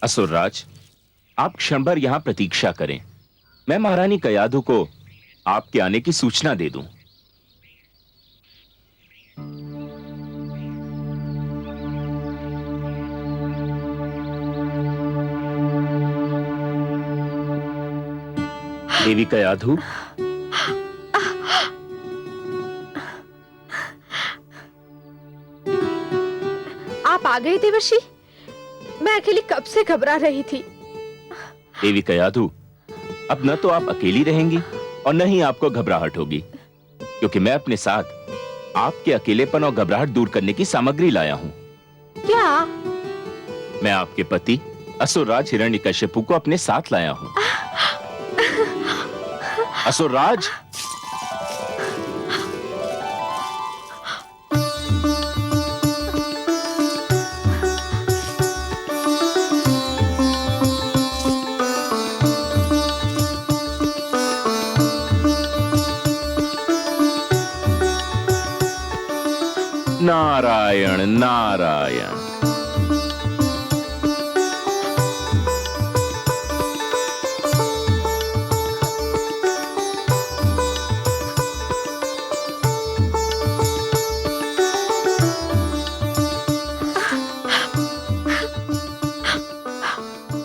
असुरराज, आप क्षण भर यहां प्रतीक्षा करें। मैं महारानी कयाधु को आपके आने की सूचना दे दूं। देवी कयाधु, आप आ गए देवर्षि। मैं अकेली कब से घबरा रही थी। देवी कयाधु, अब न तो आप अकेली रहेंगी और न ही आपको घबराहट होगी, क्योंकि मैं अपने साथ आपके अकेलेपन और घबराहट दूर करने की सामग्री लाया हूं। क्या? मैं आपके पति असुरराज हिरण्यकश्यपु को अपने साथ लाया हूं। असुरराज, नारायण नारायण।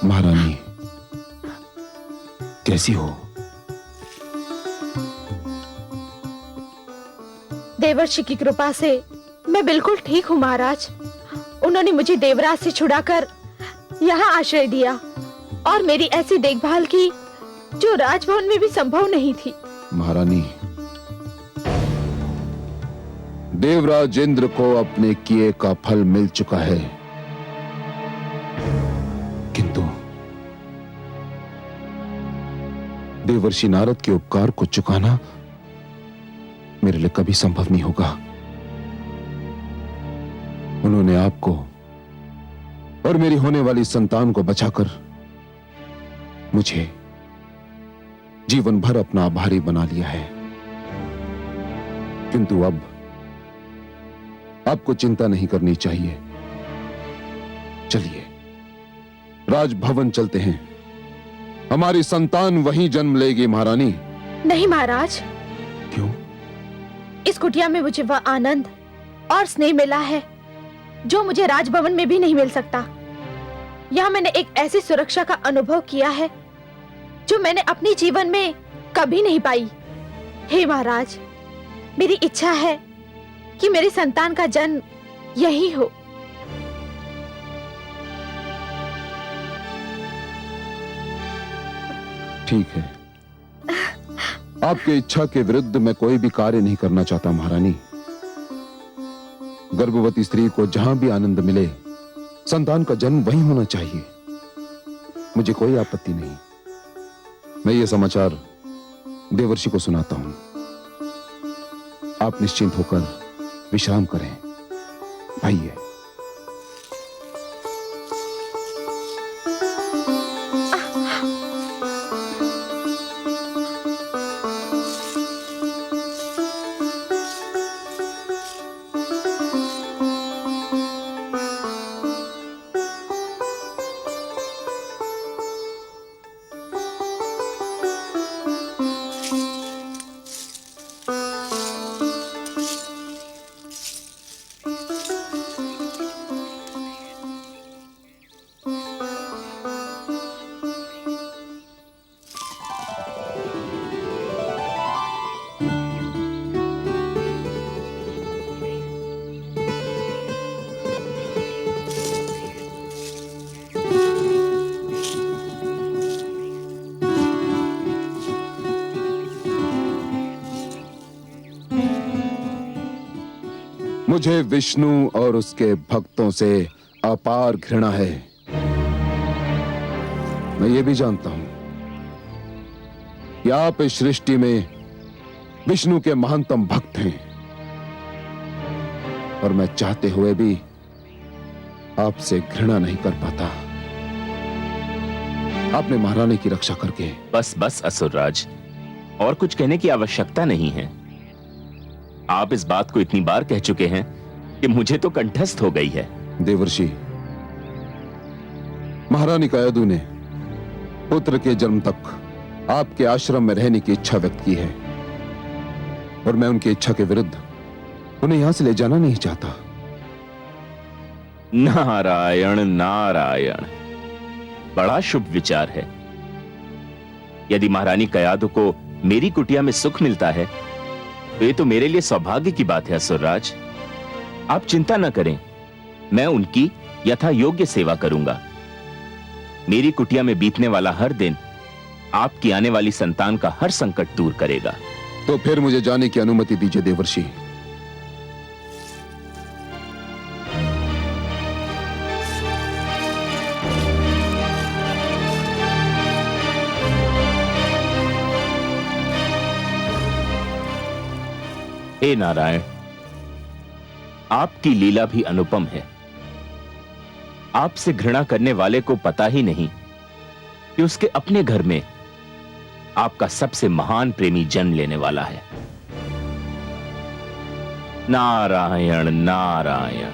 महारानी, कैसी हो? देवर्षि की कृपा से मैं बिल्कुल ठीक हूँ महाराज। उन्होंने मुझे देवराज से छुड़ाकर यहाँ आश्रय दिया और मेरी ऐसी देखभाल की जो राजभवन में भी संभव नहीं थी। महारानी, देवराज इंद्र को अपने किए का फल मिल चुका है, किंतु देवर्षि नारद के उपकार को चुकाना मेरे लिए कभी संभव नहीं होगा। उन्होंने आपको और मेरी होने वाली संतान को बचाकर मुझे जीवन भर अपना आभारी बना लिया है, किंतु अब आपको चिंता नहीं करनी चाहिए। चलिए राजभवन चलते हैं, हमारी संतान वहीं जन्म लेगी। महारानी। नहीं महाराज। क्यों? इस कुटिया में मुझे वह आनंद और स्नेह मिला है जो मुझे राजभवन में भी नहीं मिल सकता। यहाँ मैंने एक ऐसी सुरक्षा का अनुभव किया है जो मैंने अपने जीवन में कभी नहीं पाई। हे महाराज, मेरी इच्छा है कि मेरी संतान का जन्म यही हो। ठीक है, आपकी इच्छा के विरुद्ध मैं कोई भी कार्य नहीं करना चाहता महारानी। गर्भवती स्त्री को जहां भी आनंद मिले, संतान का जन्म वहीं होना चाहिए। मुझे कोई आपत्ति नहीं। मैं ये समाचार देवर्षि को सुनाता हूं। आप निश्चिंत होकर विश्राम करें। आइए। मुझे विष्णु और उसके भक्तों से अपार घृणा है। मैं ये भी जानता हूं कि आप इस सृष्टि में विष्णु के महानतम भक्त हैं, और मैं चाहते हुए भी आपसे घृणा नहीं कर पाता। आपने महारानी की रक्षा करके। बस बस असुरराज, और कुछ कहने की आवश्यकता नहीं है। आप इस बात को इतनी बार कह चुके हैं कि मुझे तो कंठस्थ हो गई है। देवर्षि, महारानी कयादू ने पुत्र के जन्म तक आपके आश्रम में रहने की इच्छा व्यक्त की है और मैं उनकी इच्छा के विरुद्ध उन्हें यहां से ले जाना नहीं चाहता। नारायण नारायण, बड़ा शुभ विचार है। यदि महारानी कयादू को मेरी कुटिया में सुख मिलता है तो ये तो मेरे लिए सौभाग्य की बात है। असुरराज, आप चिंता न करें, मैं उनकी यथा योग्य सेवा करूंगा। मेरी कुटिया में बीतने वाला हर दिन आपकी आने वाली संतान का हर संकट दूर करेगा। तो फिर मुझे जाने की अनुमति दीजिए देवर्षि। हे नारायण, आपकी लीला भी अनुपम है। आपसे घृणा करने वाले को पता ही नहीं कि उसके अपने घर में आपका सबसे महान प्रेमी जन्म लेने वाला है। नारायण नारायण।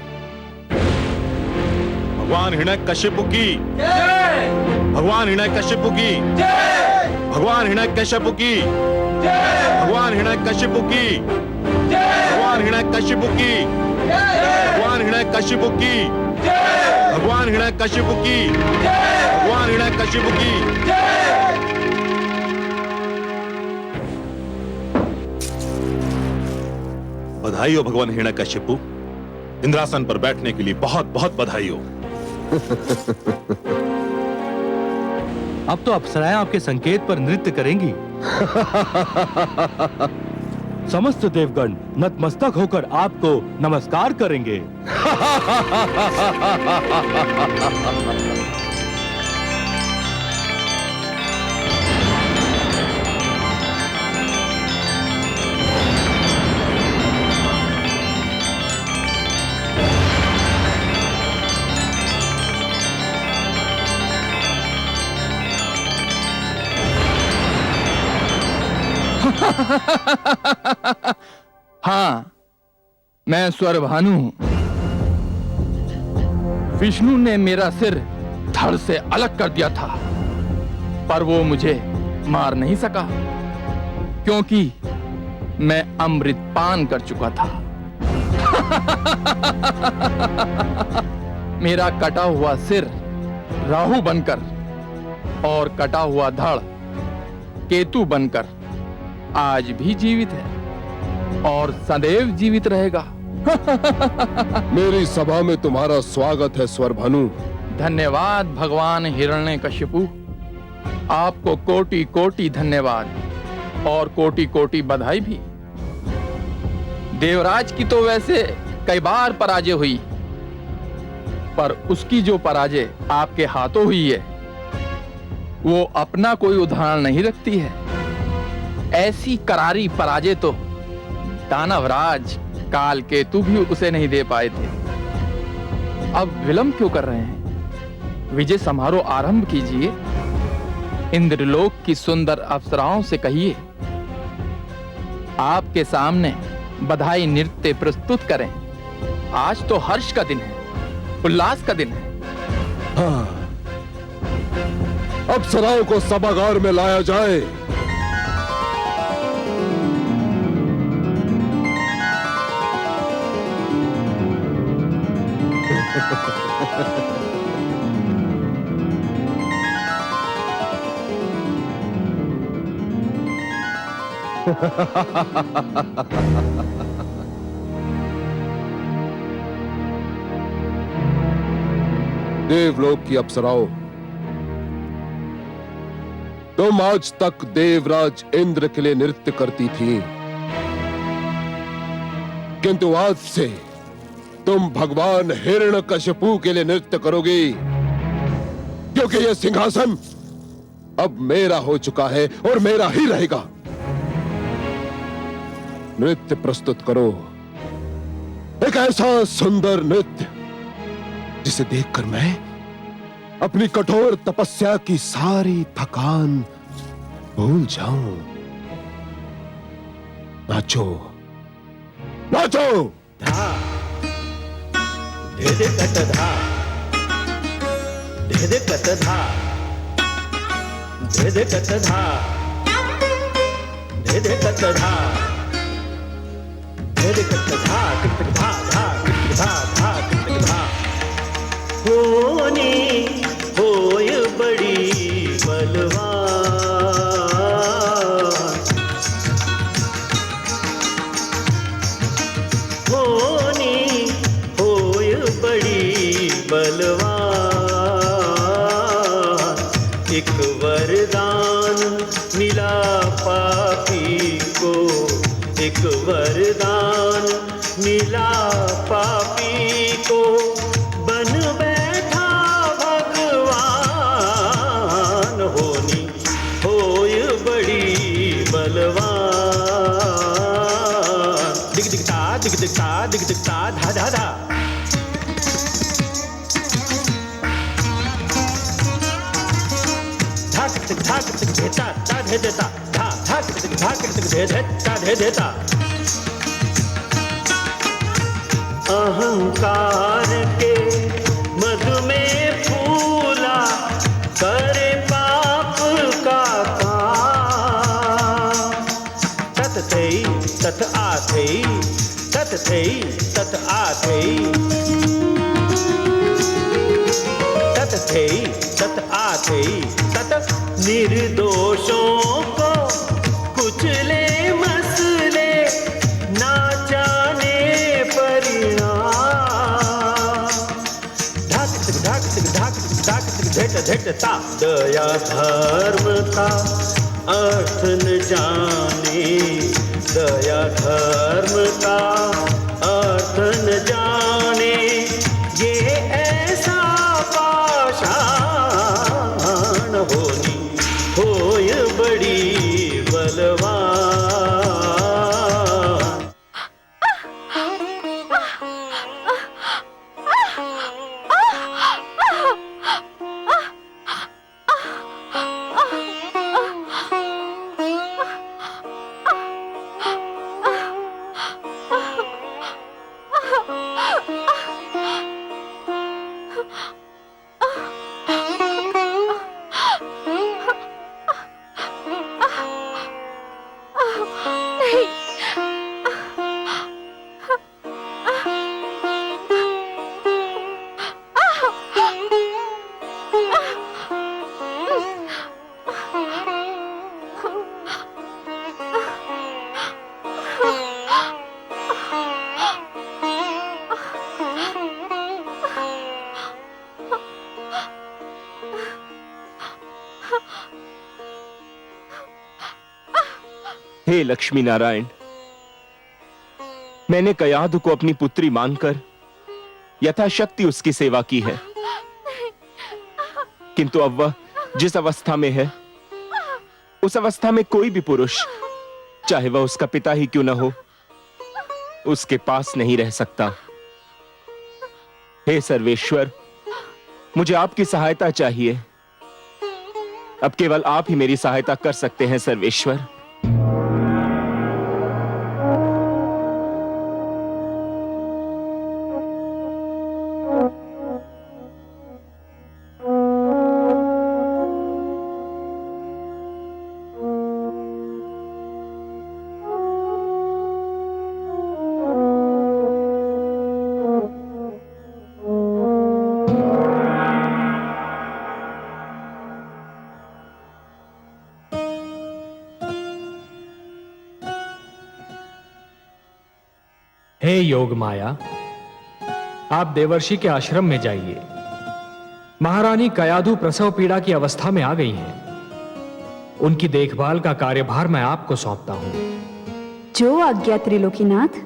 भगवान हिरण्यकशिपु की जय। भगवान हिरण्यकशिपु की जय। भगवान हिरण्यकशिपु की जय। भगवान हिरण्यकशिपु की जय। भगवान हिरण्यकशिपु की जय। भगवान हिरण्यकशिपु की जय। भगवान हिरण्यकशिपु की जय। भगवान हिरण्यकशिपु की जय। बधाई हो भगवान हिरण्यकशिपु, इंद्रासन पर बैठने के लिए बहुत बहुत बधाई हो। अब तो अप्सराएं आपके संकेत पर नृत्य करेंगी। समस्त देवगण नतमस्तक होकर आपको नमस्कार करेंगे। हाँ, मैं स्वरभानु हूं। विष्णु ने मेरा सिर धड़ से अलग कर दिया था, पर वो मुझे मार नहीं सका क्योंकि मैं अमृत पान कर चुका था। मेरा कटा हुआ सिर राहु बनकर और कटा हुआ धड़ केतु बनकर आज भी जीवित है और सदैव जीवित रहेगा। मेरी सभा में तुम्हारा स्वागत है स्वरभानु। धन्यवाद भगवान हिरण्यकशिपु, आपको कोटि कोटि धन्यवाद और कोटि कोटि बधाई भी। देवराज की तो वैसे कई बार पराजय हुई, पर उसकी जो पराजय आपके हाथों हुई है वो अपना कोई उदाहरण नहीं रखती है। ऐसी करारी पराजय तो दानवराज काल केतु भी उसे नहीं दे पाए थे। अब विलंब क्यों कर रहे हैं? विजय समारोह आरंभ कीजिए। इंद्रलोक की सुंदर अप्सराओं से कहिए आपके सामने बधाई नृत्य प्रस्तुत करें। आज तो हर्ष का दिन है, उल्लास का दिन है। हाँ, अप्सराओं को सभागार में लाया जाए। देवलोक की अप्सराओं, तुम आज तक देवराज इंद्र के लिए नृत्य करती थी, किंतु आज से तुम भगवान हिरण्यकशिपु के लिए नृत्य करोगी, क्योंकि यह सिंहासन अब मेरा हो चुका है और मेरा ही रहेगा। नृत्य प्रस्तुत करो, एक ऐसा सुंदर नृत्य जिसे देखकर मैं अपनी कठोर तपस्या की सारी थकान भूल जाऊं। नाचो नाचो। धा धे कट धा धे धिदकत धा धिदकत धा धिदकत धा धिदकत धा टिक धा धा टिक धा धा टिक धा होनी होय बड़ी बलवान होनी होय बड़ी बलवान एक वरदान मिला पापी को एक वरदान मिला पापी को बन बैठा भगवान होनी होय बड़ी बलवान दिग दिगता दिग दिगता दिग दिगता धा धा धा धाक तिक धेता ता धे देता धा धाक तिक धे धेता धे देता अहंकार के मधु में फूला करे पाप का काम तत थई तत आथई तत थई तत आथई तत थई तत आथई तत निर्दोषों को कुचले मसले ना जाने परिणाम धाक तिक धाक तिक धाक तिक धाक तिक झट झट ता दया धर्म का अर्थ न जाने दया धर्म का अर्थ न जाने ये ऐसा पाषाण होनी होय बड़ी बलवान हे लक्ष्मी नारायण, मैंने कयाधु को अपनी पुत्री मानकर यथाशक्ति उसकी सेवा की है, किंतु अब वह जिस अवस्था में है उस अवस्था में कोई भी पुरुष, चाहे वह उसका पिता ही क्यों न हो, उसके पास नहीं रह सकता। हे सर्वेश्वर, मुझे आपकी सहायता चाहिए। अब केवल आप ही मेरी सहायता कर सकते हैं सर्वेश्वर। हे योग माया, आप देवर्षि के आश्रम में जाइए। महारानी कयाधु प्रसव पीड़ा की अवस्था में आ गई हैं। उनकी देखभाल का कार्यभार मैं आपको सौंपता हूं। जो आज्ञा त्रिलोकीनाथ।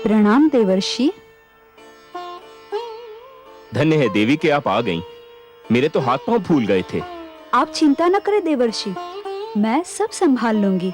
प्रणाम देवर्षि। धन्य है देवी कि आप आ गईं। मेरे तो हाथ पांव फूल गए थे। आप चिंता न करें देवर्षि, मैं सब संभाल लूंगी।